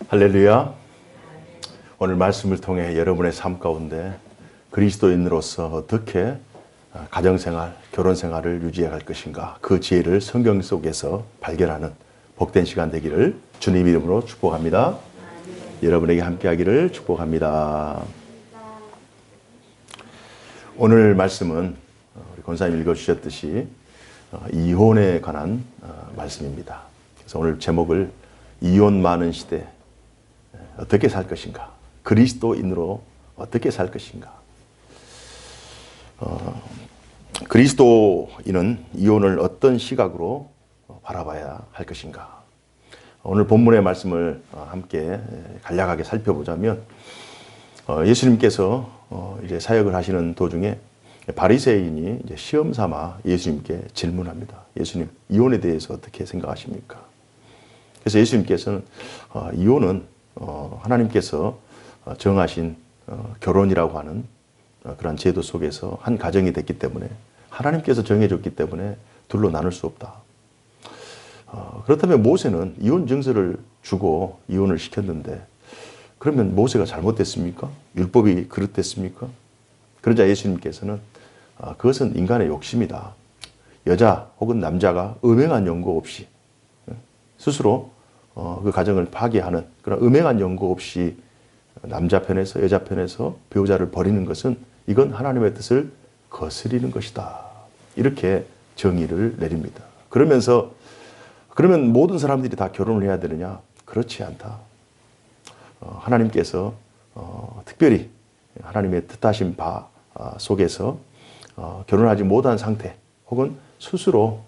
할렐루야. 오늘 말씀을 통해 여러분의 삶 가운데 그리스도인으로서 어떻게 가정생활, 결혼생활을 유지해 갈 것인가, 그 지혜를 성경 속에서 발견하는 복된 시간 되기를 주님 이름으로 축복합니다. 여러분에게 함께하기를 축복합니다. 오늘 말씀은 우리 권사님 읽어주셨듯이 이혼에 관한 말씀입니다. 그래서 오늘 제목을 이혼 많은 시대 어떻게 살 것인가, 그리스도인으로 어떻게 살 것인가. 그리스도인은 이혼을 어떤 시각으로 바라봐야 할 것인가. 오늘 본문의 말씀을 함께 간략하게 살펴보자면, 예수님께서 이제 사역을 하시는 도중에 바리새인이 이제 시험 삼아 예수님께 질문합니다. 예수님, 이혼에 대해서 어떻게 생각하십니까? 그래서 예수님께서는 이혼은 하나님께서 정하신 결혼이라고 하는 그런 제도 속에서 한 가정이 됐기 때문에, 하나님께서 정해줬기 때문에 둘로 나눌 수 없다. 그렇다면 모세는 이혼 증서를 주고 이혼을 시켰는데, 그러면 모세가 잘못됐습니까? 율법이 그릇됐습니까? 그러자 예수님께서는 그것은 인간의 욕심이다. 여자 혹은 남자가 음행한 연고 없이 스스로 그 가정을 파괴하는 그런 음행한 연고 없이 남자 편에서 여자 편에서 배우자를 버리는 것은 이건 하나님의 뜻을 거스리는 것이다. 이렇게 정의를 내립니다. 그러면서 그러면 모든 사람들이 다 결혼을 해야 되느냐? 그렇지 않다. 하나님께서 특별히 하나님의 뜻하신 바 속에서 결혼하지 못한 상태 혹은 스스로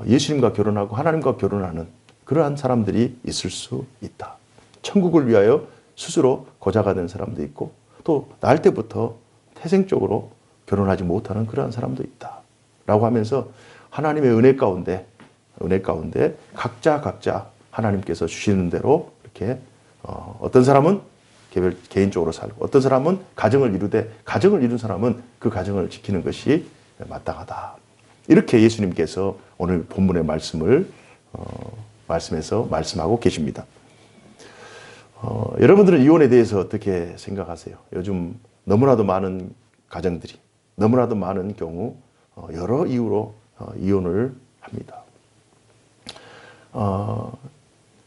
예수님과 결혼하고 하나님과 결혼하는 그러한 사람들이 있을 수 있다. 천국을 위하여 스스로 고자가 된 사람도 있고, 또 날 때부터 태생적으로 결혼하지 못하는 그러한 사람도 있다. 라고 하면서 하나님의 은혜 가운데 각자 하나님께서 주시는 대로 이렇게 어떤 사람은 개인적으로 살고, 어떤 사람은 가정을 이루되, 가정을 이룬 사람은 그 가정을 지키는 것이 마땅하다. 이렇게 예수님께서 오늘 본문의 말씀에서 말씀하고 계십니다. 여러분들은 이혼에 대해서 어떻게 생각하세요? 요즘 너무나도 많은 가정들이, 너무나도 많은 경우 여러 이유로 이혼을 합니다.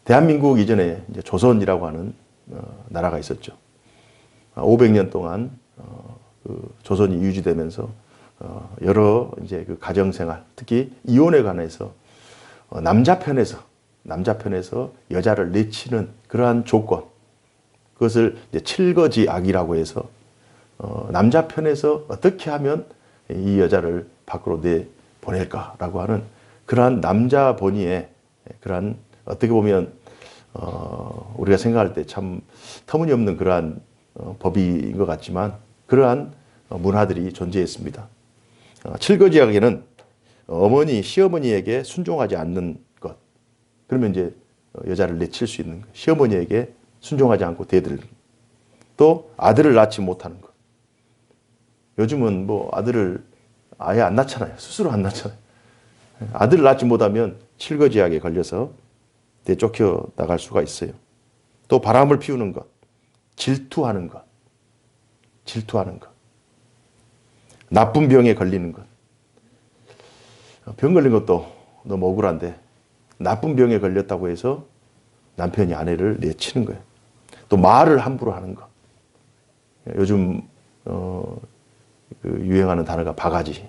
대한민국 이전에 이제 조선이라고 하는 나라가 있었죠. 500년 동안 그 조선이 유지되면서 여러 이제 그 가정생활, 특히 이혼에 관해서 남자 편에서 여자를 내치는 그러한 조건, 그것을 이제 칠거지악이라고 해서 남자 편에서 어떻게 하면 이 여자를 밖으로 내보낼까라고 하는 그러한 남자 본위의 그러한, 어떻게 보면 우리가 생각할 때 참 터무니없는 그러한 법인 것 같지만 그러한 문화들이 존재했습니다. 칠거지악에는 어머니, 시어머니에게 순종하지 않는 것, 그러면 이제 여자를 내칠 수 있는 것, 시어머니에게 순종하지 않고 대들, 또 아들을 낳지 못하는 것. 요즘은 뭐 아들을 아예 안 낳잖아요. 스스로 안 낳잖아요. 아들을 낳지 못하면 칠거지악에 걸려서 내쫓겨 나갈 수가 있어요. 또 바람을 피우는 것, 질투하는 것, 나쁜 병에 걸리는 것. 병 걸린 것도 너무 억울한데, 나쁜 병에 걸렸다고 해서 남편이 아내를 내치는 거예요. 또 말을 함부로 하는 것. 요즘 그 유행하는 단어가 바가지.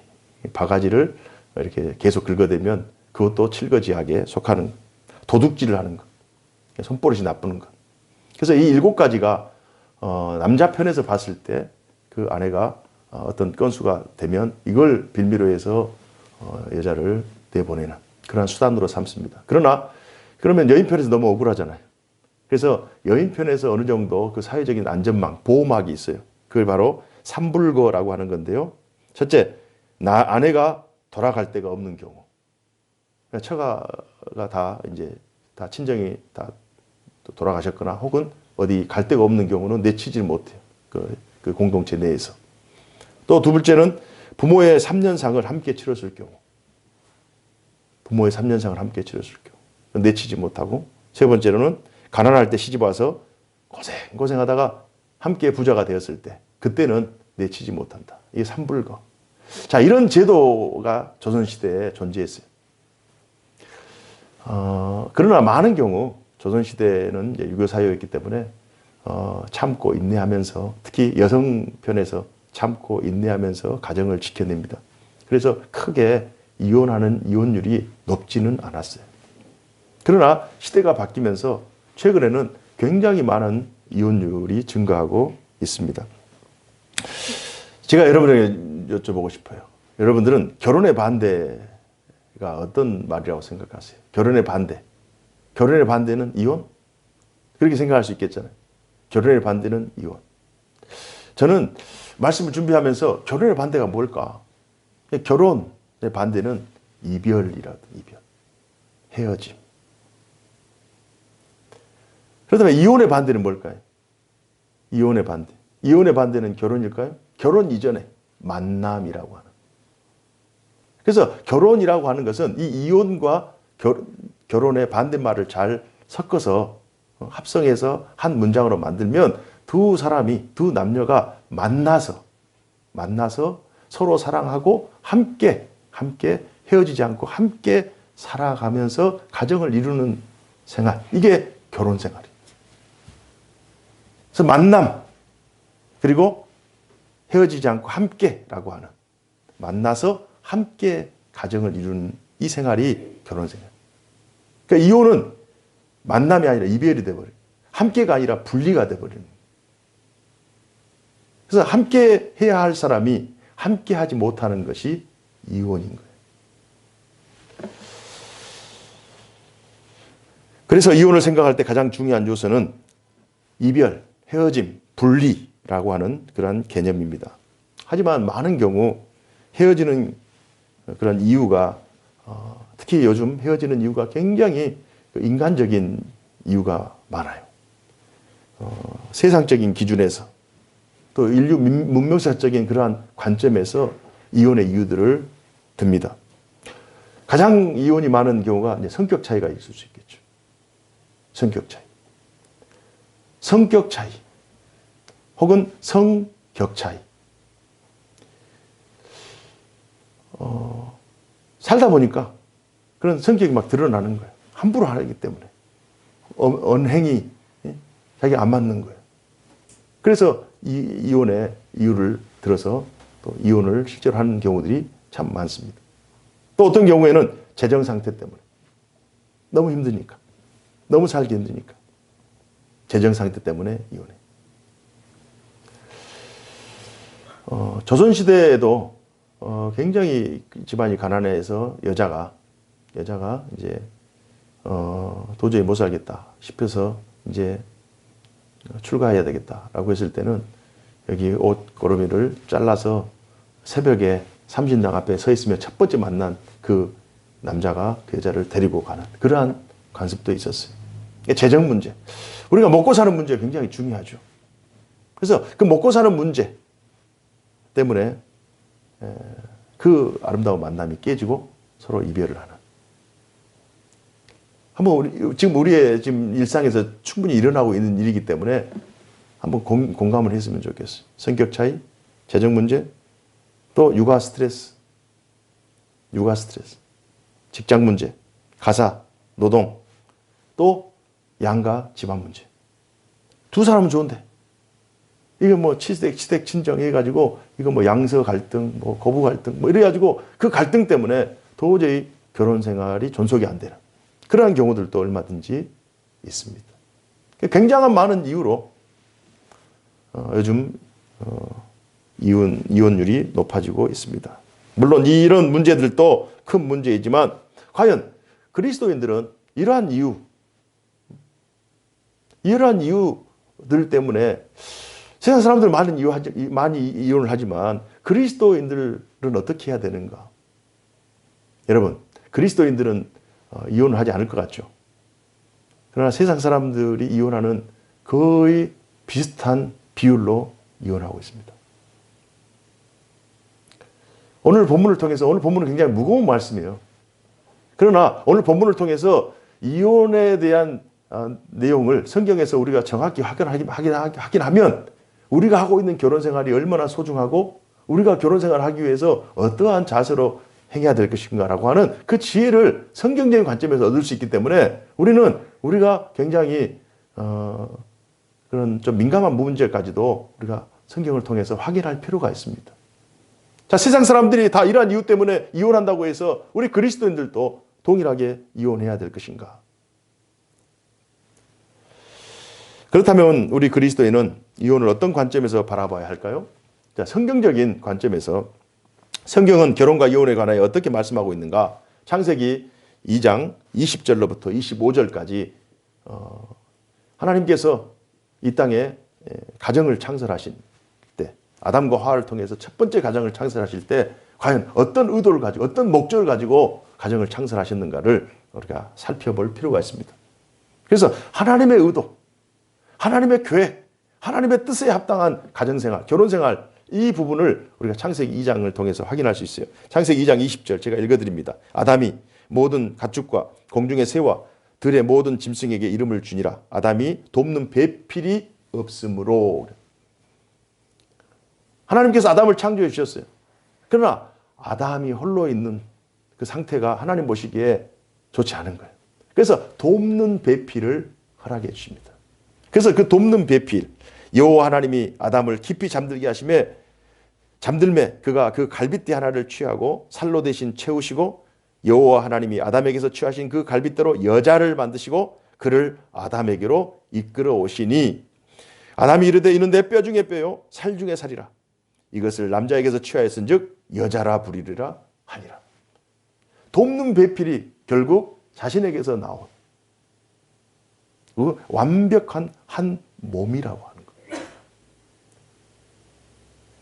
바가지를 이렇게 계속 긁어대면 그것도 칠거지악에 속하는 것. 도둑질을 하는 것. 손버릇이 나쁘는 것. 그래서 이 7가지가 남자 편에서 봤을 때 그 아내가 어떤 건수가 되면 이걸 빌미로 해서 여자를 내보내는 그런 수단으로 삼습니다. 그러면 여인 편에서 너무 억울하잖아요. 그래서 여인 편에서 어느 정도 그 사회적인 안전망, 보호막이 있어요. 그걸 바로 삼불거라고 하는 건데요. 첫째, 아내가 돌아갈 데가 없는 경우. 처가가 다 친정이 다 돌아가셨거나 혹은 어디 갈 데가 없는 경우는 내치질 못해요. 그 공동체 내에서. 또 두 번째는 부모의 3년상을 함께 치렀을 경우. 내치지 못하고, 세 번째로는 가난할 때 시집 와서 고생하다가 함께 부자가 되었을 때 그때는 내치지 못한다. 이게 삼불거. 자, 이런 제도가 조선시대에 존재했어요. 그러나 많은 경우 조선시대는 유교사회였기 때문에 참고 인내하면서 특히 여성 편에서 참고 인내하면서 가정을 지켜냅니다. 그래서 크게 이혼하는 이혼율이 높지는 않았어요. 그러나 시대가 바뀌면서 최근에는 굉장히 많은 이혼율이 증가하고 있습니다. 제가 여러분에게 여쭤보고 싶어요. 여러분들은 결혼의 반대가 어떤 말이라고 생각하세요? 결혼의 반대. 결혼의 반대는 이혼? 그렇게 생각할 수 있겠잖아요. 결혼의 반대는 이혼. 저는 말씀을 준비하면서 결혼의 반대가 뭘까? 결혼의 반대는 이별이라도 이별. 헤어짐. 그렇다면 이혼의 반대는 뭘까요? 이혼의 반대. 이혼의 반대는 결혼일까요? 결혼 이전에 만남이라고 하는. 그래서 결혼이라고 하는 것은 이 이혼과 결혼의 반대말을 잘 섞어서 합성해서 한 문장으로 만들면 두 남녀가 만나서 서로 사랑하고 함께 헤어지지 않고 함께 살아가면서 가정을 이루는 생활. 이게 결혼 생활이에요. 그래서 만남, 그리고 헤어지지 않고 함께라고 하는, 만나서 함께 가정을 이루는 이 생활이 결혼 생활. 그러니까 이혼은 만남이 아니라 이별이 돼버려요. 함께가 아니라 분리가 돼버리는. 그래서 함께 해야 할 사람이 함께 하지 못하는 것이 이혼인 거예요. 그래서 이혼을 생각할 때 가장 중요한 요소는 이별, 헤어짐, 분리라고 하는 그런 개념입니다. 하지만 많은 경우 헤어지는 그런 이유가 특히 요즘 헤어지는 이유가 굉장히 인간적인 이유가 많아요. 세상적인 기준에서 또 인류 문명사적인 그러한 관점에서 이혼의 이유들을 듭니다. 가장 이혼이 많은 경우가 이제 성격 차이가 있을 수 있겠죠. 성격 차이. 성격 차이. 혹은 성격 차이. 살다 보니까 그런 성격이 막 드러나는 거예요. 함부로 하기 때문에. 언행이 자기가 안 맞는 거예요. 그래서 이혼의 이유를 들어서 또 이혼을 실제로 하는 경우들이 참 많습니다. 또 어떤 경우에는 재정 상태 때문에. 너무 힘드니까. 너무 살기 힘드니까. 재정 상태 때문에 이혼해. 조선시대에도 굉장히 집안이 가난해서 여자가 이제 도저히 못 살겠다 싶어서 이제 출가해야 되겠다라고 했을 때는 여기 옷고르미를 잘라서 새벽에 삼신당 앞에 서 있으면 첫 번째 만난 그 남자가 그 여자를 데리고 가는 그러한 관습도 있었어요. 재정 문제. 우리가 먹고 사는 문제가 굉장히 중요하죠. 그래서 그 먹고 사는 문제 때문에 그 아름다운 만남이 깨지고 서로 이별을 하는. 한번 지금 우리의 지금 일상에서 충분히 일어나고 있는 일이기 때문에 한번 공감을 했으면 좋겠어요. 성격 차이, 재정 문제, 또 육아 스트레스, 직장 문제, 가사, 노동, 또 양가 집안 문제. 두 사람은 좋은데 이거 뭐 치색 친정 해가지고 이거 뭐 양서 갈등, 뭐 거부 갈등, 뭐 이래가지고 그 갈등 때문에 도저히 결혼 생활이 존속이 안 되는 그러한 경우들도 얼마든지 있습니다. 굉장한 많은 이유로 요즘 이혼율이 높아지고 있습니다. 물론 이런 문제들도 큰 문제이지만 과연 그리스도인들은 이러한 이유들 때문에 세상 사람들 많이 이혼을 하지만 그리스도인들은 어떻게 해야 되는가? 여러분, 그리스도인들은 이혼을 하지 않을 것 같죠. 그러나 세상 사람들이 이혼하는 거의 비슷한 비율로 이혼하고 있습니다. 오늘 본문은 굉장히 무거운 말씀이에요. 그러나 오늘 본문을 통해서 이혼에 대한 내용을 성경에서 우리가 정확히 확인하면 우리가 하고 있는 결혼 생활이 얼마나 소중하고 우리가 결혼 생활을 하기 위해서 어떠한 자세로 행해야 될 것인가라고 하는 그 지혜를 성경적인 관점에서 얻을 수 있기 때문에 우리가 굉장히 그런 좀 민감한 문제까지도 우리가 성경을 통해서 확인할 필요가 있습니다. 자, 세상 사람들이 다 이러한 이유 때문에 이혼한다고 해서 우리 그리스도인들도 동일하게 이혼해야 될 것인가? 그렇다면 우리 그리스도인은 이혼을 어떤 관점에서 바라봐야 할까요? 자, 성경적인 관점에서 성경은 결혼과 이혼에 관하여 어떻게 말씀하고 있는가? 창세기 2장 20절로부터 25절까지 하나님께서 이 땅에 가정을 창설하신 때, 아담과 하와를 통해서 첫 번째 가정을 창설하실 때 과연 어떤 의도를 가지고 어떤 목적을 가지고 가정을 창설하셨는가를 우리가 살펴볼 필요가 있습니다. 그래서 하나님의 의도, 하나님의 계획, 하나님의 뜻에 합당한 가정생활, 결혼생활 이 부분을 우리가 창세기 2장을 통해서 확인할 수 있어요. 창세기 2장 20절 제가 읽어드립니다. 아담이 모든 가축과 공중의 새와 들의 모든 짐승에게 이름을 주니라. 아담이 돕는 배필이 없으므로. 하나님께서 아담을 창조해 주셨어요. 그러나 아담이 홀로 있는 그 상태가 하나님 보시기에 좋지 않은 거예요. 그래서 돕는 배필을 허락해 주십니다. 그래서 그 돕는 배필, 여호와 하나님이 아담을 깊이 잠들게 하심에 잠들매 그가 그 갈빗대 하나를 취하고 살로 대신 채우시고 여호와 하나님이 아담에게서 취하신 그 갈빗대로 여자를 만드시고 그를 아담에게로 이끌어 오시니 아담이 이르되 이는 내 뼈 중에 뼈요 살 중에 살이라. 이것을 남자에게서 취하였은즉 여자라 부리리라 하니라. 돕는 배필이 결국 자신에게서 나온 그 완벽한 한 몸이라고 하는 거예요.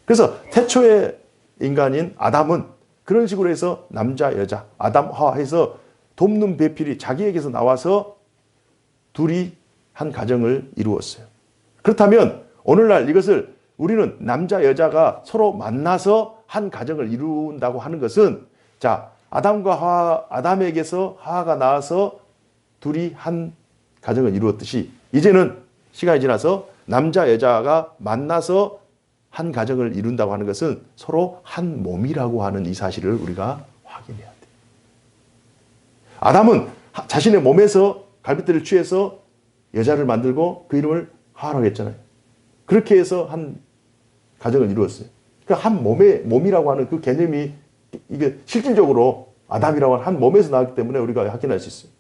그래서 태초의 인간인 아담은 그런 식으로 해서 남자, 여자, 아담, 하와 해서 돕는 배필이 자기에게서 나와서 둘이 한 가정을 이루었어요. 그렇다면 오늘날 이것을 우리는 남자, 여자가 서로 만나서 한 가정을 이룬다고 하는 것은 자, 아담과 하와, 아담에게서 하와가 나와서 둘이 한 가정을 이루었듯이 이제는 시간이 지나서 남자, 여자가 만나서 한 가정을 이룬다고 하는 것은 서로 한 몸이라고 하는 이 사실을 우리가 확인해야 돼요. 아담은 자신의 몸에서 갈빗대를 취해서 여자를 만들고 그 이름을 하와라고 했잖아요. 그렇게 해서 한 가정을 이루었어요. 그러니까 한 몸이라고 하는 그 개념이 이게 실질적으로 아담이라고 하는 한 몸에서 나왔기 때문에 우리가 확인할 수 있어요.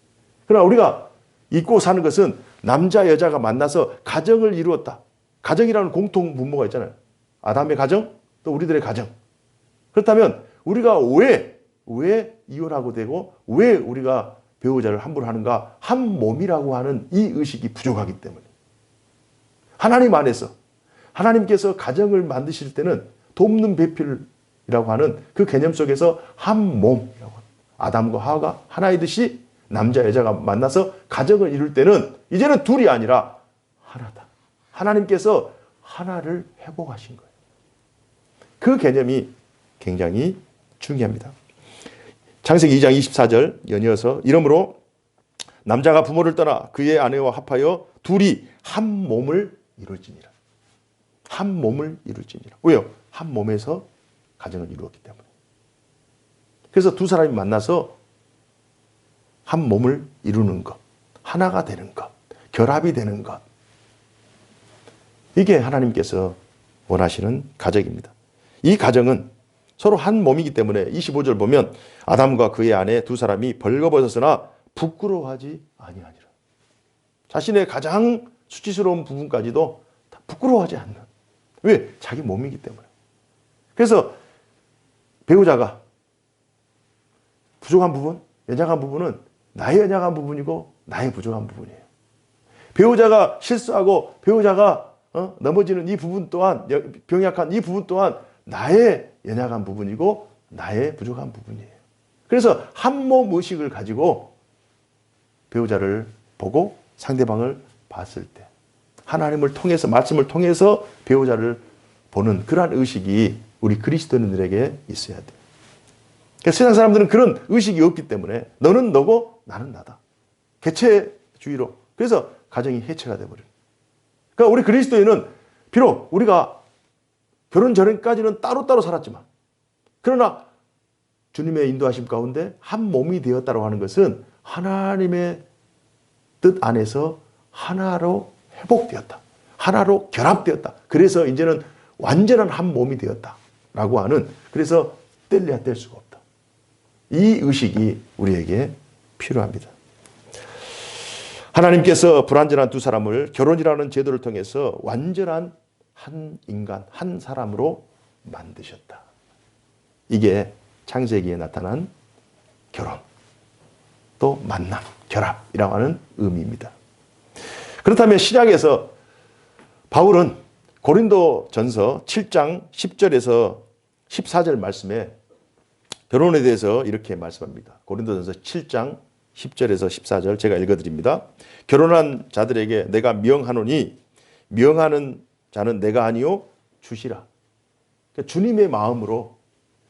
그러나 우리가 잊고 사는 것은 남자, 여자가 만나서 가정을 이루었다. 가정이라는 공통 분모가 있잖아요. 아담의 가정, 또 우리들의 가정. 그렇다면 우리가 왜 이혼하고 되고 왜 우리가 배우자를 함부로 하는가? 한 몸이라고 하는 이 의식이 부족하기 때문에. 하나님 안에서 하나님께서 가정을 만드실 때는 돕는 배필이라고 하는 그 개념 속에서 한 몸이라고 합니다. 아담과 하와가 하나이듯이 남자 여자가 만나서 가정을 이룰 때는 이제는 둘이 아니라 하나다. 하나님께서 하나를 회복하신 거예요. 그 개념이 굉장히 중요합니다. 창세기 2장 24절 연이어서 이러므로 남자가 부모를 떠나 그의 아내와 합하여 둘이 한 몸을 이룰지니라. 한 몸을 이룰지니라. 왜요? 한 몸에서 가정을 이루었기 때문에. 그래서 두 사람이 만나서 한 몸을 이루는 것, 하나가 되는 것, 결합이 되는 것. 이게 하나님께서 원하시는 가정입니다. 이 가정은 서로 한 몸이기 때문에 25절 보면 아담과 그의 아내 두 사람이 벌거벗었으나 부끄러워하지 아니하니라. 자신의 가장 수치스러운 부분까지도 다 부끄러워하지 않는. 왜? 자기 몸이기 때문에. 그래서 배우자가 부족한 부분, 연약한 부분은 나의 연약한 부분이고 나의 부족한 부분이에요. 배우자가 실수하고 배우자가 넘어지는 이 부분 또한, 병약한 이 부분 또한 나의 연약한 부분이고 나의 부족한 부분이에요. 그래서 한 몸 의식을 가지고 배우자를 보고 상대방을 봤을 때 하나님을 통해서, 말씀을 통해서 배우자를 보는 그러한 의식이 우리 그리스도인들에게 있어야 돼요. 그러니까 세상 사람들은 그런 의식이 없기 때문에 너는 너고 나는 나다. 개체주의로 그래서 가정이 해체가 돼버려요. 그러니까 우리 그리스도인은 비록 우리가 결혼 전까지는 따로따로 살았지만 그러나 주님의 인도하심 가운데 한 몸이 되었다고 하는 것은 하나님의 뜻 안에서 하나로 회복되었다. 하나로 결합되었다. 그래서 이제는 완전한 한 몸이 되었다라고 하는, 그래서 뗄래야 뗄 수가 없다. 이 의식이 우리에게 필요합니다. 하나님께서 불완전한 두 사람을 결혼이라는 제도를 통해서 완전한 한 인간, 한 사람으로 만드셨다. 이게 창세기에 나타난 결혼, 또 만남, 결합이라고 하는 의미입니다. 그렇다면 신약에서 바울은 고린도전서 7장 10절에서 14절 말씀에 결혼에 대해서 이렇게 말씀합니다. 고린도전서 7장 10절에서 14절 제가 읽어드립니다. 결혼한 자들에게 내가 명하노니 명하는 자는 내가 아니요 주시라. 그러니까 주님의 마음으로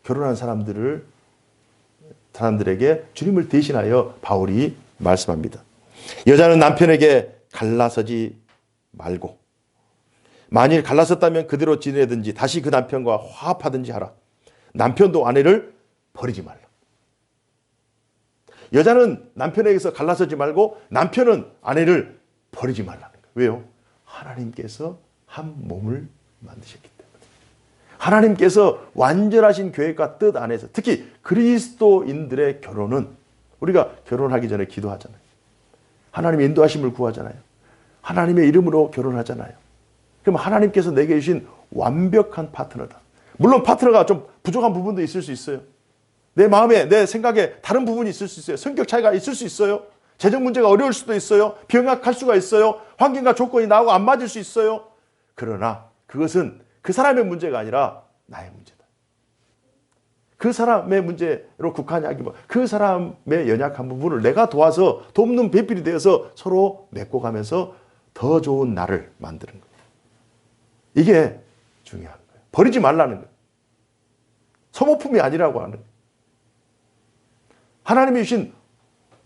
결혼한 사람들에게 주님을 대신하여 바울이 말씀합니다. 여자는 남편에게 갈라서지 말고 만일 갈라섰다면 그대로 지내든지 다시 그 남편과 화합하든지 하라. 남편도 아내를 버리지 말라. 여자는 남편에게서 갈라서지 말고 남편은 아내를 버리지 말라는 거예요. 왜요? 하나님께서 한 몸을 만드셨기 때문에. 하나님께서 완전하신 계획과 뜻 안에서 특히 그리스도인들의 결혼은 우리가 결혼하기 전에 기도하잖아요. 하나님의 인도하심을 구하잖아요. 하나님의 이름으로 결혼하잖아요. 그럼 하나님께서 내게 주신 완벽한 파트너다. 물론 파트너가 좀 부족한 부분도 있을 수 있어요. 내 마음에, 내 생각에 다른 부분이 있을 수 있어요. 성격 차이가 있을 수 있어요. 재정 문제가 어려울 수도 있어요. 병약할 수가 있어요. 환경과 조건이 나하고 안 맞을 수 있어요. 그러나 그것은 그 사람의 문제가 아니라 나의 문제다. 그 사람의 문제로 국한하기보다 그 사람의 연약한 부분을 내가 도와서 돕는 배필이 되어서 서로 메꿔가면서 더 좋은 나를 만드는 거예요. 이게 중요한 거예요. 버리지 말라는 거예요. 소모품이 아니라고 하는 거예요. 하나님이 주신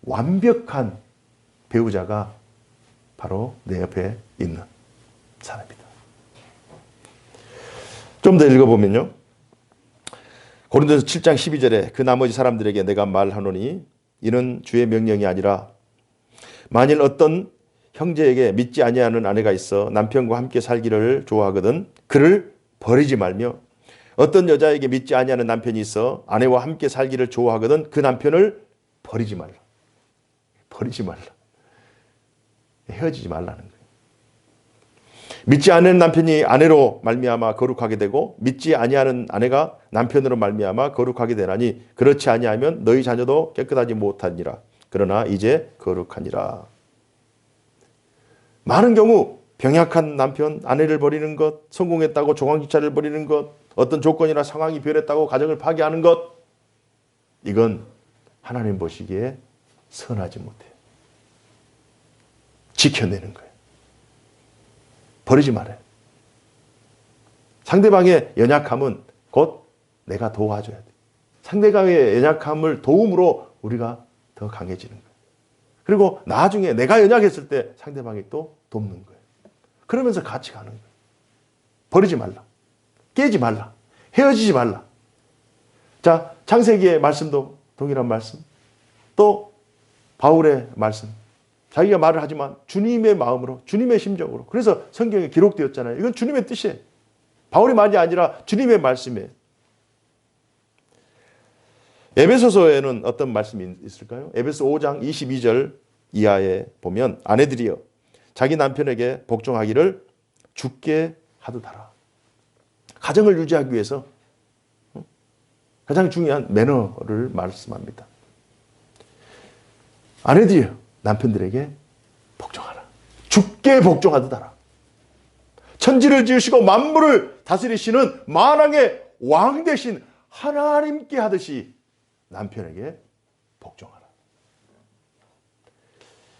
완벽한 배우자가 바로 내 옆에 있는 사람이다. 좀 더 읽어보면요. 고린도서 7장 12절에 그 나머지 사람들에게 내가 말하노니 이는 주의 명령이 아니라 만일 어떤 형제에게 믿지 아니하는 아내가 있어 남편과 함께 살기를 좋아하거든 그를 버리지 말며 어떤 여자에게 믿지 아니하는 남편이 있어 아내와 함께 살기를 좋아하거든 그 남편을 버리지 말라. 버리지 말라. 헤어지지 말라는 거예요. 믿지 않는 남편이 아내로 말미암아 거룩하게 되고 믿지 아니하는 아내가 남편으로 말미암아 거룩하게 되나니 그렇지 아니하면 너희 자녀도 깨끗하지 못하니라. 그러나 이제 거룩하니라. 많은 경우 병약한 남편, 아내를 버리는 것, 성공했다고 조강지차를 버리는 것, 어떤 조건이나 상황이 변했다고 가정을 파괴하는 것, 이건 하나님 보시기에 선하지 못해요. 지켜내는 거예요. 버리지 말아요. 상대방의 연약함은 곧 내가 도와줘야 돼. 상대방의 연약함을 도움으로 우리가 더 강해지는 거예요. 그리고 나중에 내가 연약했을 때 상대방이 또 돕는 거예요. 그러면서 같이 가는 거예요. 버리지 말라. 깨지 말라. 헤어지지 말라. 자, 창세기의 말씀도 동일한 말씀. 또 바울의 말씀. 자기가 말을 하지만 주님의 마음으로, 주님의 심정으로. 그래서 성경에 기록되었잖아요. 이건 주님의 뜻이에요. 바울의 말이 아니라 주님의 말씀이에요. 에베소서에는 어떤 말씀이 있을까요? 에베소 5장 22절 이하에 보면 아내들이여 자기 남편에게 복종하기를 주께 하듯하라. 가정을 유지하기 위해서 가장 중요한 매너를 말씀합니다. 아내들이여 남편들에게 복종하라. 주께 복종하듯하라. 천지를 지으시고 만물을 다스리시는 만왕의 왕 되신 하나님께 하듯이 남편에게 복종하라.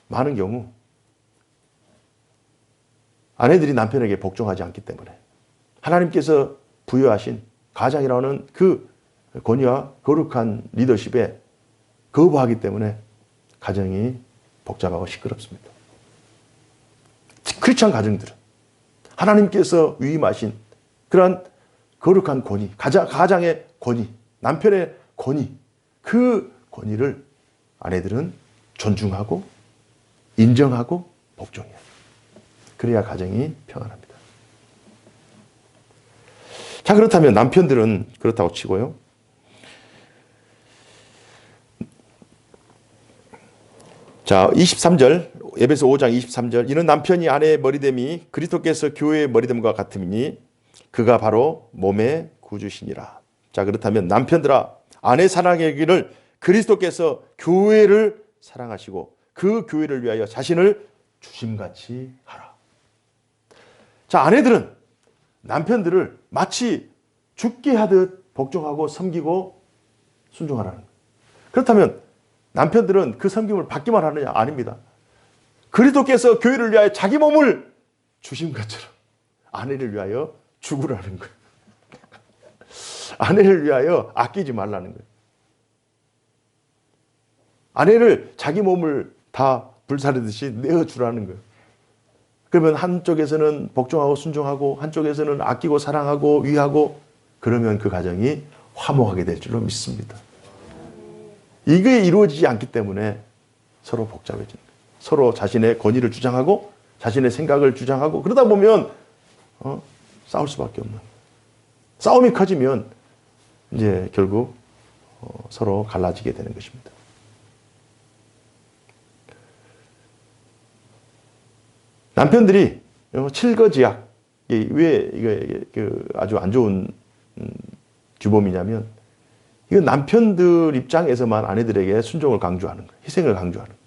많은 경우 아내들이 남편에게 복종하지 않기 때문에 하나님께서 부여하신 가장이라는 그 권위와 거룩한 리더십에 거부하기 때문에 가정이 복잡하고 시끄럽습니다. 크리스찬 가정들은 하나님께서 위임하신 그러한 거룩한 권위, 가장의 권위, 남편의 권위, 그 권위를 아내들은 존중하고 인정하고 복종해야 합니다. 그래야 가정이 평안합니다. 자, 그렇다면 남편들은 그렇다고 치고요. 자, 23절, 에베소 5장 23절. 이는 남편이 아내의 머리됨이 그리스도께서 교회의 머리됨과 같음이니 그가 바로 몸의 구주시니라. 자, 그렇다면 남편들아, 아내 사랑하기를 그리스도께서 교회를 사랑하시고 그 교회를 위하여 자신을 주심같이 하라. 자, 아내들은 남편들을 마치 죽게 하듯 복종하고 섬기고 순종하라는 거예요. 그렇다면 남편들은 그 섬김을 받기만 하느냐? 아닙니다. 그리스도께서 교회를 위하여 자기 몸을 주신 것처럼 아내를 위하여 죽으라는 거예요. 아내를 위하여 아끼지 말라는 거예요. 아내를 자기 몸을 다 불사르듯이 내어주라는 거예요. 그러면 한쪽에서는 복종하고 순종하고 한쪽에서는 아끼고 사랑하고 위하고 그러면 그 가정이 화목하게 될 줄로 믿습니다. 이게 이루어지지 않기 때문에 서로 복잡해지는 거예요. 서로 자신의 권위를 주장하고 자신의 생각을 주장하고 그러다 보면 싸울 수밖에 없는 거예요. 싸움이 커지면 이제 결국 서로 갈라지게 되는 것입니다. 남편들이 칠거지약, 왜 이게 아주 안 좋은 규범이냐면 이건 남편들 입장에서만 아내들에게 순종을 강조하는 거예요. 희생을 강조하는 거예요.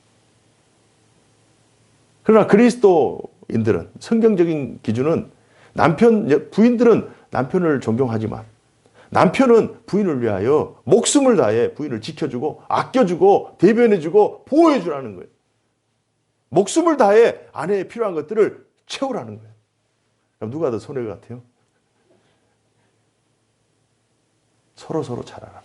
그러나 그리스도인들은 성경적인 기준은 부인들은 남편을 존경하지만 남편은 부인을 위하여 목숨을 다해 부인을 지켜주고 아껴주고 대변해주고 보호해주라는 거예요. 목숨을 다해 아내의 필요한 것들을 채우라는 거예요. 그럼 누가 더 손해 같아요? 서로 잘하라는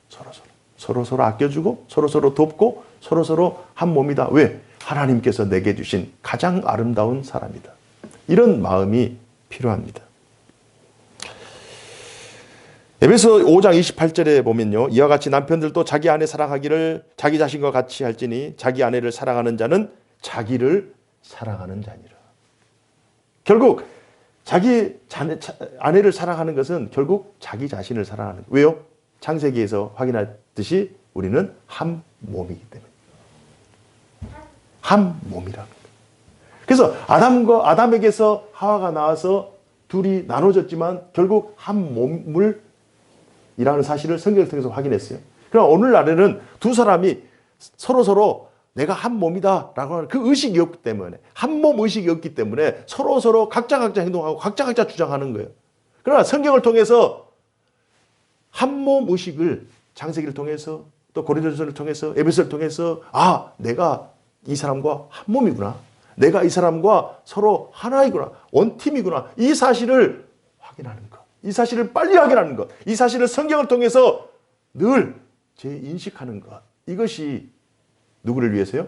거예요. 서로 아껴주고 서로 돕고 서로 한 몸이다. 왜? 하나님께서 내게 주신 가장 아름다운 사람이다. 이런 마음이 필요합니다. 에베소 5장 28절에 보면요. 이와 같이 남편들도 자기 아내 사랑하기를 자기 자신과 같이 할지니 자기 아내를 사랑하는 자는 자기를 사랑하는 자니라. 결국 자기 아내를 사랑하는 것은 결국 자기 자신을 사랑하는 거예요. 왜요? 창세기에서 확인했듯이 우리는 한 몸이기 때문에. 한 몸이라는 거예요. 그래서 아담에게서 하와가 나와서 둘이 나눠졌지만 결국 한 몸을 이라는 사실을 성경을 통해서 확인했어요. 그러나 오늘날에는 두 사람이 서로 내가 한 몸이다 라고 하는 그 의식이 없기 때문에 한 몸 의식이 없기 때문에 서로 각자 행동하고 각자 주장하는 거예요. 그러나 성경을 통해서 한 몸 의식을 창세기를 통해서 또 고린도전서를 통해서 에베소를 통해서 내가 이 사람과 한 몸이구나. 내가 이 사람과 서로 하나이구나. 원팀이구나. 이 사실을 확인하는 것. 이 사실을 빨리 확인하는 것. 이 사실을 성경을 통해서 늘 재인식하는 것. 이것이 누구를 위해서요?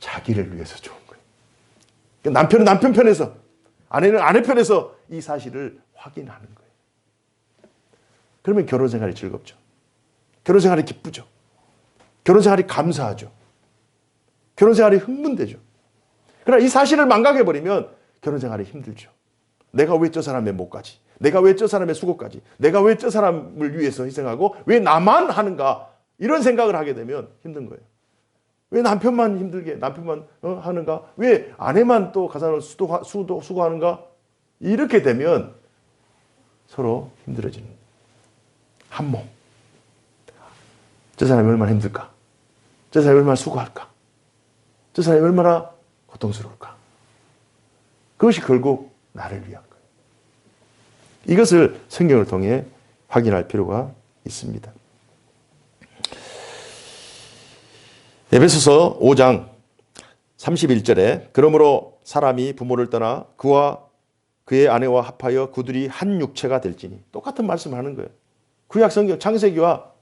자기를 위해서 좋은 거예요. 그러니까 남편은 남편 편에서, 아내는 아내 편에서 이 사실을 확인하는 거예요. 그러면 결혼 생활이 즐겁죠. 결혼 생활이 기쁘죠. 결혼 생활이 감사하죠. 결혼 생활이 흥분되죠. 그러나 이 사실을 망각해버리면 결혼 생활이 힘들죠. 내가 왜 저 사람의 목까지, 내가 왜 저 사람의 수고까지, 내가 왜 저 사람을 위해서 희생하고 왜 나만 하는가, 이런 생각을 하게 되면 힘든 거예요. 왜 남편만 힘들게, 남편만 하는가, 왜 아내만 또 가사를 수고하는가, 이렇게 되면 서로 힘들어지는 거예요. 한 몸. 저 사람이 얼마나 힘들까, 저 사람이 얼마나 수고할까, 저 사람이 얼마나 고통스러울까. 그것이 결국 나를 위한 거예요. 이것을 성경을 통해 확인할 필요가 있습니다. 에베소서 5장 31절에 그러므로 사람이 부모를 떠나 그와 그의 아내와 합하여 그들이 한 육체가 될지니, 똑같은 말씀을 하는 거예요. 구약 성경 창세기와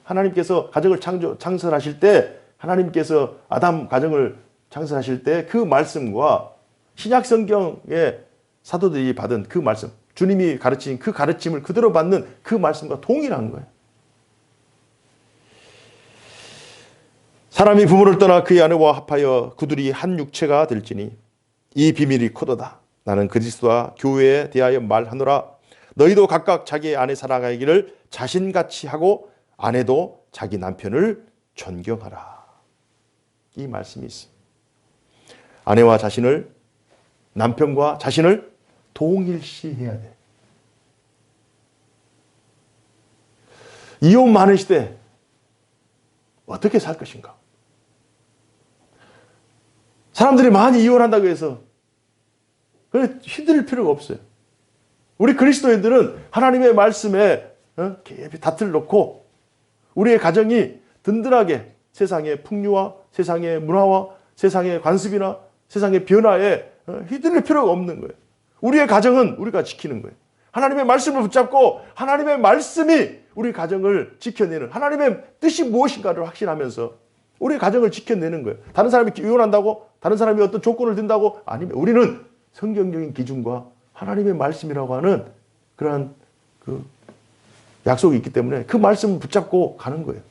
하나님께서 가정을 창설하실 때, 하나님께서 아담 가정을 창설하실 때 그 말씀과 신약 성경의 사도들이 받은 그 말씀, 주님이 가르친 그 가르침을 그대로 받는 그 말씀과 동일한 거예요. 사람이 부모를 떠나 그의 아내와 합하여 그들이 한 육체가 될지니 이 비밀이 크도다. 나는 그리스도와 교회에 대하여 말하노라. 너희도 각각 자기의 아내 사랑하기를 자신같이 하고 아내도 자기 남편을 존경하라. 이 말씀이 있습니다. 아내와 자신을, 남편과 자신을 동일시해야 돼. 이혼 많은 시대 어떻게 살 것인가? 사람들이 많이 이혼한다고 해서 휘둘릴 필요가 없어요. 우리 그리스도인들은 하나님의 말씀에 깊이 닷을 놓고 우리의 가정이 든든하게 세상의 풍류와 세상의 문화와 세상의 관습이나 세상의 변화에 휘둘릴 필요가 없는 거예요. 우리의 가정은 우리가 지키는 거예요. 하나님의 말씀을 붙잡고 하나님의 말씀이 우리 가정을 지켜내는, 하나님의 뜻이 무엇인가를 확신하면서 우리 가정을 지켜내는 거예요. 다른 사람이 이혼한다고, 다른 사람이 어떤 조건을 든다고 아니면 우리는 성경적인 기준과 하나님의 말씀이라고 하는 그러한 그 약속이 있기 때문에 그 말씀을 붙잡고 가는 거예요.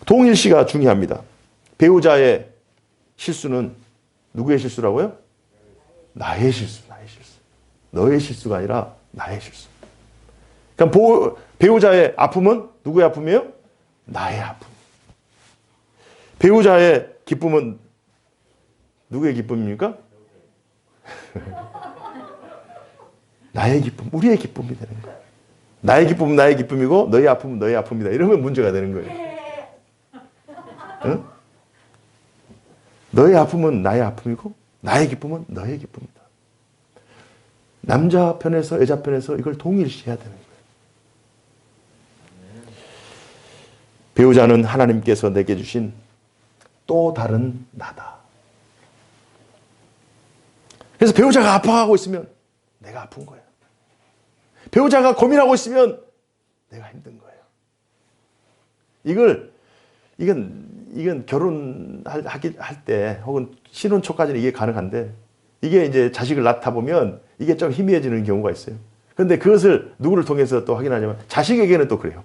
동일시가 중요합니다. 배우자의 실수는 누구의 실수라고요? 나의 실수, 나의 실수. 너의 실수가 아니라 나의 실수. 그러니까 배우자의 아픔은 누구의 아픔이에요? 나의 아픔. 배우자의 기쁨은 누구의 기쁨입니까? 나의 기쁨, 우리의 기쁨이 되는 거예요. 나의 기쁨은 나의 기쁨이고 너의 아픔은 너의 아픔이다. 이러면 문제가 되는 거예요. 응? 너의 아픔은 나의 아픔이고 나의 기쁨은 너의 기쁨이다. 남자 편에서 여자 편에서 이걸 동일시해야 되는 거예요. 배우자는 하나님께서 내게 주신 또 다른 나다. 그래서 배우자가 아파하고 있으면 내가 아픈 거예요. 배우자가 고민하고 있으면 내가 힘든 거예요. 이건 결혼할 때 혹은 신혼 초까지는 이게 가능한데 이게 이제 자식을 낳다 보면 이게 좀 희미해지는 경우가 있어요. 그런데 그것을 누구를 통해서 또 확인하냐면 자식에게는 또 그래요.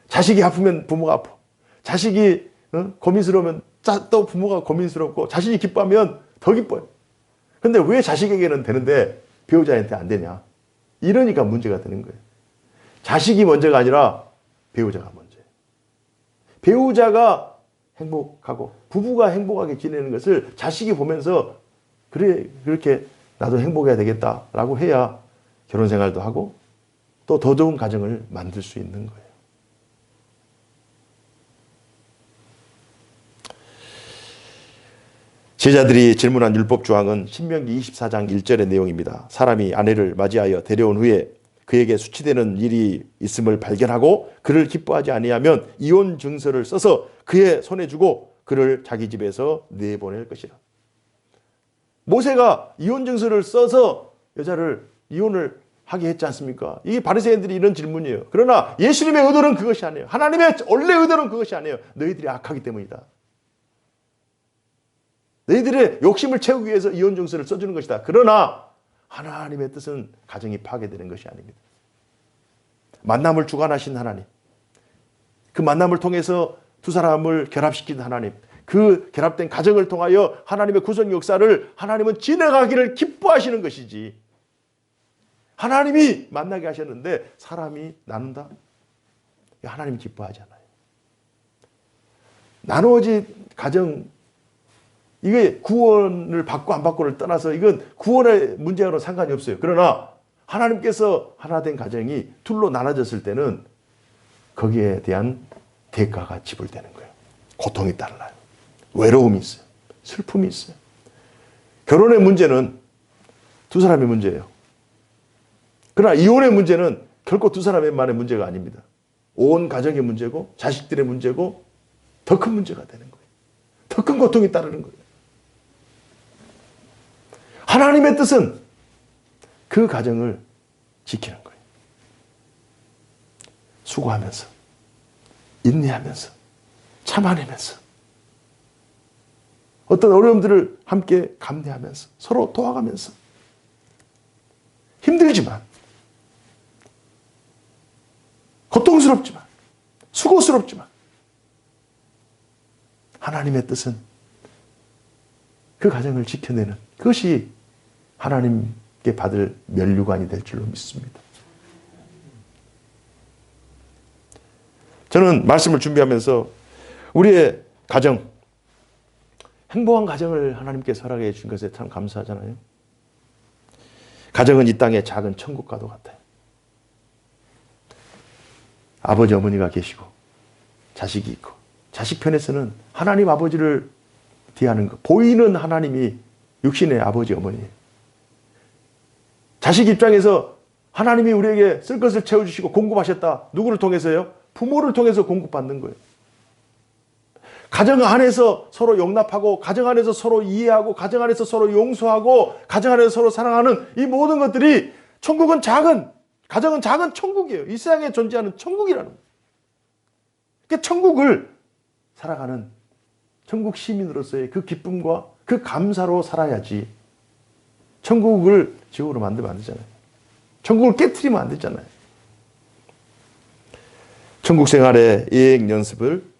자식이 아프면 부모가 아파. 자식이 고민스러우면 또 부모가 고민스럽고 자식이 기뻐하면 더 기뻐요. 그런데 왜 자식에게는 되는데 배우자한테 안 되냐? 이러니까 문제가 되는 거예요. 자식이 먼저가 아니라 배우자가 먼저예요. 배우자가 행복하고 부부가 행복하게 지내는 것을 자식이 보면서 그래 그렇게 나도 행복해야 되겠다라고 해야 결혼 생활도 하고 또 더 좋은 가정을 만들 수 있는 거예요. 제자들이 질문한 율법 조항은 신명기 24장 1절의 내용입니다. 사람이 아내를 맞이하여 데려온 후에 그에게 수치되는 일이 있음을 발견하고 그를 기뻐하지 아니하면 이혼 증서를 써서 그의 손에 주고 그를 자기 집에서 내보낼 것이라. 모세가 이혼 증서를 써서 여자를 이혼을 하게 했지 않습니까? 이게 바리새인들이 이런 질문이에요. 그러나 예수님의 의도는 그것이 아니에요. 하나님의 원래 의도는 그것이 아니에요. 너희들이 악하기 때문이다. 너희들의 욕심을 채우기 위해서 이혼 증서를 써주는 것이다. 그러나 하나님의 뜻은 가정이 파괴되는 것이 아닙니다. 만남을 주관하신 하나님, 그 만남을 통해서 두 사람을 결합시킨 하나님, 그 결합된 가정을 통하여 하나님의 구속 역사를 하나님은 진행하기를 기뻐하시는 것이지, 하나님이 만나게 하셨는데 사람이 나눈다? 하나님 기뻐하지 않아요. 나누어진 가정, 이게 구원을 받고 안 받고를 떠나서 이건 구원의 문제와는 상관이 없어요. 그러나 하나님께서 하나 된 가정이 둘로 나눠졌을 때는 거기에 대한 대가가 지불되는 거예요. 고통이 따라요. 외로움이 있어요. 슬픔이 있어요. 결혼의 문제는 두 사람의 문제예요. 그러나 이혼의 문제는 결코 두 사람만의 문제가 아닙니다. 온 가정의 문제고 자식들의 문제고 더 큰 문제가 되는 거예요. 더 큰 고통이 따르는 거예요. 하나님의 뜻은 그 가정을 지키는 거예요. 수고하면서, 인내하면서, 참아내면서, 어떤 어려움들을 함께 감내하면서 서로 도와가면서 힘들지만 고통스럽지만 수고스럽지만 하나님의 뜻은 그 가정을 지켜내는 그것이 하나님께 받을 면류관이 될 줄로 믿습니다. 저는 말씀을 준비하면서 우리의 가정, 행복한 가정을 하나님께서 허락해 주신 것에 참 감사하잖아요. 가정은 이 땅의 작은 천국과도 같아요. 아버지 어머니가 계시고 자식이 있고 자식 편에서는 하나님 아버지를 대하는 것, 보이는 하나님이 육신의 아버지 어머니예요. 자식 입장에서 하나님이 우리에게 쓸 것을 채워주시고 공급하셨다. 누구를 통해서요? 부모를 통해서 공급받는 거예요. 가정 안에서 서로 용납하고 가정 안에서 서로 이해하고 가정 안에서 서로 용서하고 가정 안에서 서로 사랑하는 이 모든 것들이 가정은 작은 천국이에요. 이 세상에 존재하는 천국이라는 거예요. 그러니까 천국을 살아가는 천국 시민으로서의 그 기쁨과 그 감사로 살아야지 천국을 지옥으로 만들면 안 되잖아요. 천국을 깨트리면 안 되잖아요. 천국 생활의 예행 연습을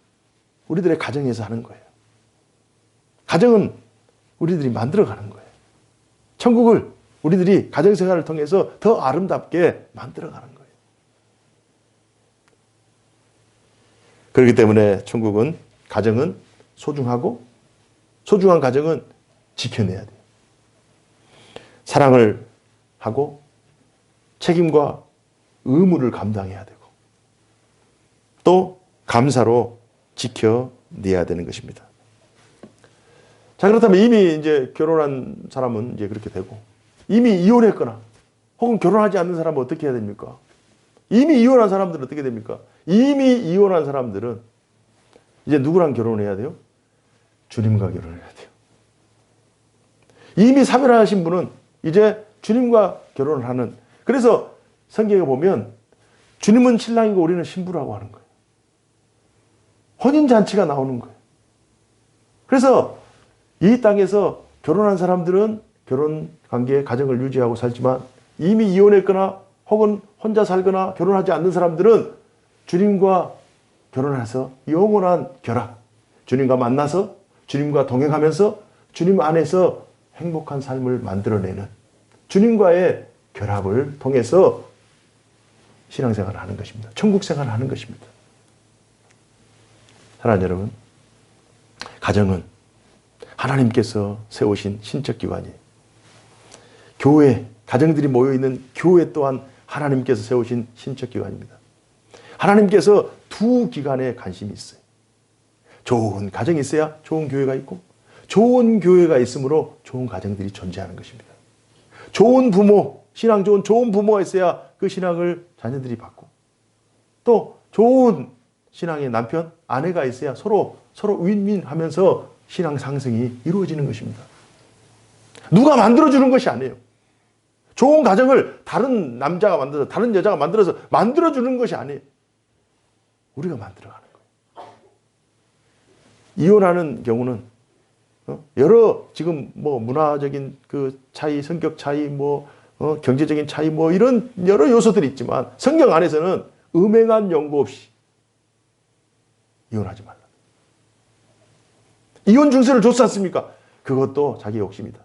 우리들의 가정에서 하는 거예요. 가정은 우리들이 만들어가는 거예요. 천국을 우리들이 가정생활을 통해서 더 아름답게 만들어가는 거예요. 그렇기 때문에 천국은, 가정은 소중하고 소중한 가정은 지켜내야 돼요. 사랑을 하고 책임과 의무를 감당해야 되고 또 감사로 지켜내야 되는 것입니다. 자, 그렇다면 이미 이제 결혼한 사람은 이제 그렇게 되고 이미 이혼했거나 혹은 결혼하지 않는 사람은 어떻게 해야 됩니까? 이미 이혼한 사람들은 어떻게 됩니까? 이미 이혼한 사람들은 이제 누구랑 결혼해야 돼요? 주님과 결혼해야 돼요. 이미 사별하신 분은 이제 주님과 결혼을 하는, 그래서 성경에 보면 주님은 신랑이고 우리는 신부라고 하는 거예요. 혼인잔치가 나오는 거예요. 그래서 이 땅에서 결혼한 사람들은 결혼 관계, 가정을 유지하고 살지만 이미 이혼했거나 혹은 혼자 살거나 결혼하지 않는 사람들은 주님과 결혼해서 영원한 결합, 주님과 만나서 주님과 동행하면서 주님 안에서 행복한 삶을 만들어내는 주님과의 결합을 통해서 신앙생활을 하는 것입니다. 천국생활을 하는 것입니다. 사랑하는 여러분, 가정은 하나님께서 세우신 신적기관이에요. 교회, 가정들이 모여있는 교회 또한 하나님께서 세우신 신적기관입니다. 하나님께서 두 기관에 관심이 있어요. 좋은 가정이 있어야 좋은 교회가 있고 좋은 교회가 있으므로 좋은 가정들이 존재하는 것입니다. 좋은 부모, 신앙 좋은 부모가 있어야 그 신앙을 자녀들이 받고 또 좋은 신앙의 남편, 아내가 있어야 서로 윈윈하면서 신앙 상승이 이루어지는 것입니다. 누가 만들어주는 것이 아니에요. 좋은 가정을 다른 남자가 만들어서 다른 여자가 만들어서 만들어주는 것이 아니에요. 우리가 만들어가는 거예요. 이혼하는 경우는 여러 지금 뭐 문화적인 그 차이, 성격 차이, 경제적인 차이 이런 여러 요소들이 있지만 성경 안에서는 음행한 연고 없이 이혼하지 말라. 이혼 증서를 줬지 않습니까? 그것도 자기 욕심이다.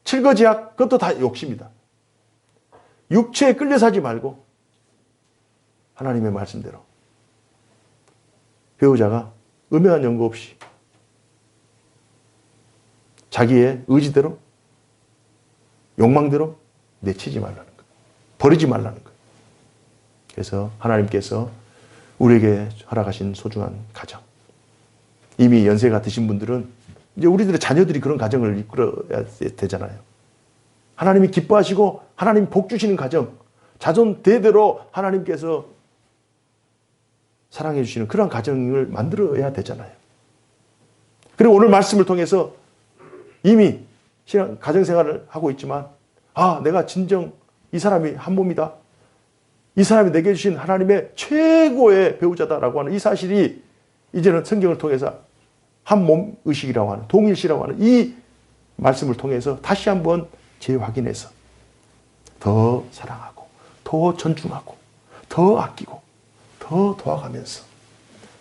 칠거지약 그것도 다 욕심이다. 육체에 끌려 사지 말고 하나님의 말씀대로 배우자가 음행한 연고 없이 자기의 의지대로 욕망대로 내치지 말라는 거예요. 버리지 말라는 거예요. 그래서 하나님께서 우리에게 허락하신 소중한 가정, 이미 연세가 드신 분들은 이제 우리들의 자녀들이 그런 가정을 이끌어야 되잖아요. 하나님이 기뻐하시고 하나님 복 주시는 가정, 자손 대대로 하나님께서 사랑해 주시는 그런 가정을 만들어야 되잖아요. 그리고 오늘 말씀을 통해서 이미 신앙, 가정생활을 하고 있지만 내가 진정 이 사람이 한 몸이다. 이 사람이 내게 주신 하나님의 최고의 배우자다라고 하는 이 사실이 이제는 성경을 통해서 한 몸 의식이라고 하는, 동일시라고 하는 이 말씀을 통해서 다시 한번 재확인해서 더 사랑하고, 더 존중하고, 더 아끼고, 더 도와가면서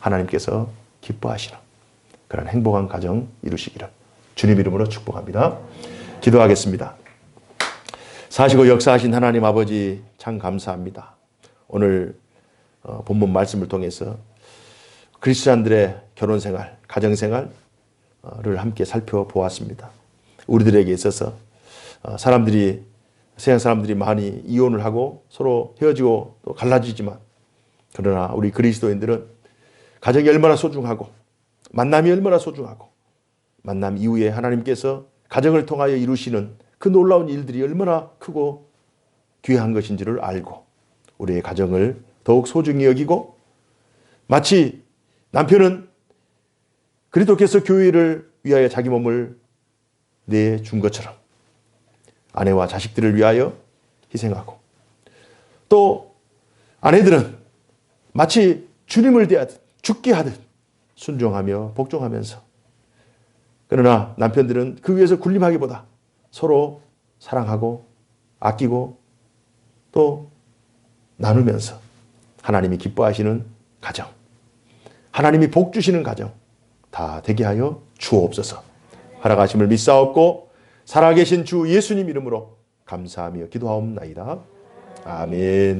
하나님께서 기뻐하시는 그런 행복한 가정 이루시기를 주님 이름으로 축복합니다. 기도하겠습니다. 사시고 역사하신 하나님 아버지 참 감사합니다. 오늘 본문 말씀을 통해서 크리스찬들의 결혼생활, 가정생활을 함께 살펴보았습니다. 우리들에게 있어서 세상 사람들이 많이 이혼을 하고 서로 헤어지고 또 갈라지지만, 그러나 우리 그리스도인들은 가정이 얼마나 소중하고 만남이 얼마나 소중하고 만남 이후에 하나님께서 가정을 통하여 이루시는 그 놀라운 일들이 얼마나 크고 귀한 것인지를 알고 우리의 가정을 더욱 소중히 여기고, 마치 남편은 그리스도께서 교회를 위하여 자기 몸을 내준 것처럼 아내와 자식들을 위하여 희생하고, 또 아내들은 마치 주님을 대하듯 죽게 하듯 순종하며 복종하면서, 그러나 남편들은 그 위에서 군림하기보다 서로 사랑하고 아끼고 또 나누면서 하나님이 기뻐하시는 가정, 하나님이 복 주시는 가정 다 되게 하여 주옵소서. 허락하심을 믿사옵고 살아계신 주 예수님 이름으로 감사하며 기도하옵나이다. 아멘.